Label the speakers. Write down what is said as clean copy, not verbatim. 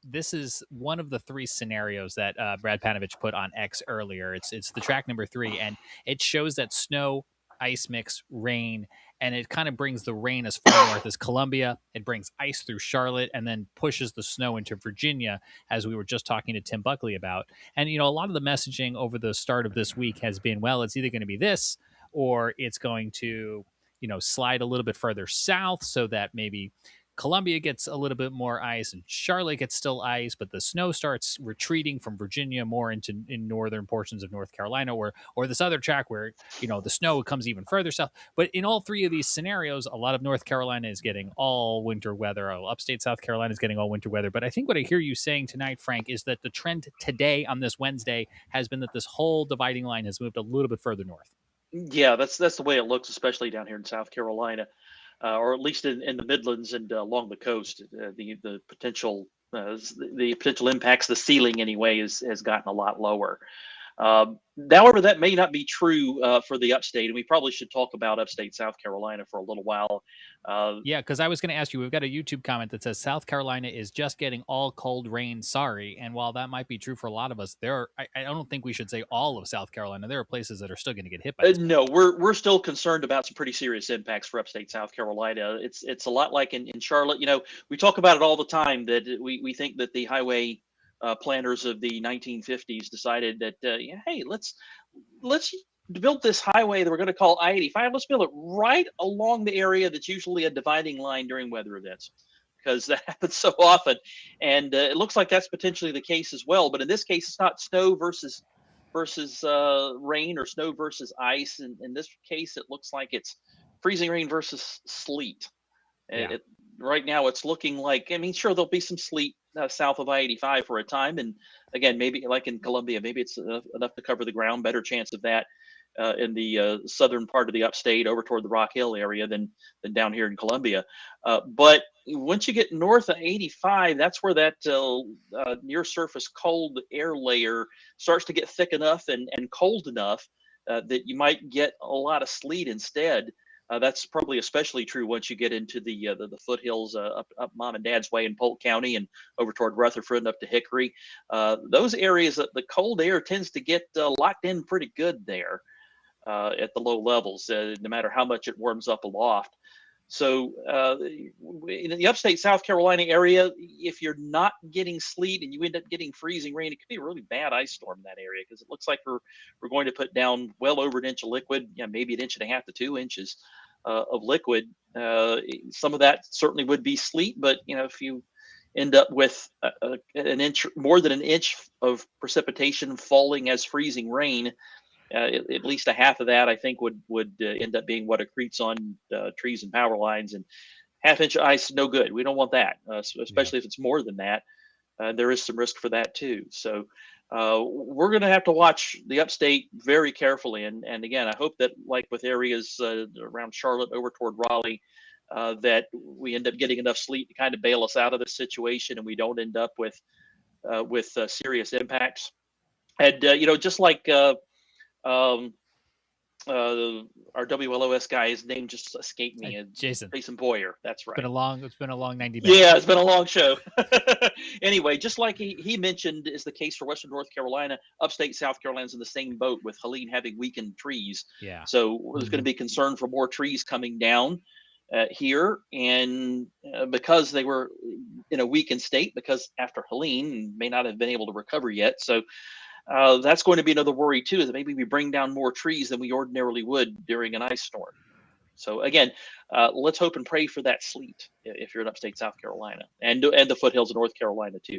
Speaker 1: this is one of the three scenarios that Brad Panovich put on X earlier. It's the track number 3, and it shows that snow, ice mix, rain, and it kind of brings the rain as far north as Columbia. It brings ice through Charlotte, and then pushes the snow into Virginia, as we were just talking to Tim Buckley about. And a lot of the messaging over the start of this week has been, well, it's either going to be this, or it's going to slide a little bit further south, so that maybe Columbia gets a little bit more ice and Charlotte gets still ice, but the snow starts retreating from Virginia more in northern portions of North Carolina, or this other track where the snow comes even further south. But in all three of these scenarios, a lot of North Carolina is getting all winter weather. Upstate South Carolina is getting all winter weather. But I think what I hear you saying tonight, Frank, is that the trend today on this Wednesday has been that this whole dividing line has moved a little bit further north.
Speaker 2: Yeah, that's the way it looks, especially down here in South Carolina, or at least in the Midlands and along the coast. The potential the potential impacts, the ceiling anyway, has gotten a lot lower. However, that may not be true for the upstate, and we probably should talk about upstate South Carolina for a little while.
Speaker 1: Yeah, because I was going to ask you, we've got a YouTube comment that says South Carolina is just getting all cold rain, sorry. And while that might be true for a lot of us, I don't think we should say all of South Carolina. There are places that are still going to get hit by this.
Speaker 2: No, we're still concerned about some pretty serious impacts for upstate South Carolina. It's a lot like in Charlotte. We talk about it all the time, that we think that the highway planners of the 1950s decided that hey, let's build this highway that we're going to call I-85. Let's build it right along the area that's usually a dividing line during weather events, because that happens so often. And it looks like that's potentially the case as well. But in this case, it's not snow versus rain, or snow versus ice. In this case, it looks like it's freezing rain versus sleet.
Speaker 1: Yeah.
Speaker 2: Right now, it's looking like, sure, there'll be some sleet south of I-85 for a time. And again, maybe like in Columbia, maybe it's enough to cover the ground. Better chance of that in the southern part of the upstate over toward the Rock Hill area than down here in Columbia. But once you get north of 85, that's where that near surface cold air layer starts to get thick enough and cold enough that you might get a lot of sleet instead. That's probably especially true once you get into the foothills up Mom and Dad's way in Polk County and over toward Rutherford and up to Hickory. Those areas, the cold air tends to get locked in pretty good there at the low levels, no matter how much it warms up aloft. So in the upstate South Carolina area, if you're not getting sleet and you end up getting freezing rain, it could be a really bad ice storm in that area, because it looks like we're going to put down well over an inch of liquid, maybe an inch and a half to 2 inches of liquid. Some of that certainly would be sleet, but if you end up with an inch, more than an inch of precipitation falling as freezing rain, at least a half of that, I think, would end up being what accretes on trees and power lines. And half-inch ice, no good. We don't want that, especially if it's more than that. There is some risk for that too. So we're going to have to watch the upstate very carefully. And again, I hope that, like with areas around Charlotte over toward Raleigh, that we end up getting enough sleet to kind of bail us out of this situation, and we don't end up with serious impacts. And just like our WLOS guy, his name just escaped me.
Speaker 1: Jason
Speaker 2: Boyer. That's right.
Speaker 1: It's been a long 90 minutes.
Speaker 2: Yeah, it's been a long show. Anyway, just like he mentioned is the case for Western North Carolina, upstate South Carolina's in the same boat, with Helene having weakened trees.
Speaker 1: Yeah.
Speaker 2: So there's going to be concern for more trees coming down here, and because they were in a weakened state, because after Helene may not have been able to recover yet. So that's going to be another worry too, is that maybe we bring down more trees than we ordinarily would during an ice storm. So again, let's hope and pray for that sleet if you're in upstate South Carolina, and the foothills of North Carolina too.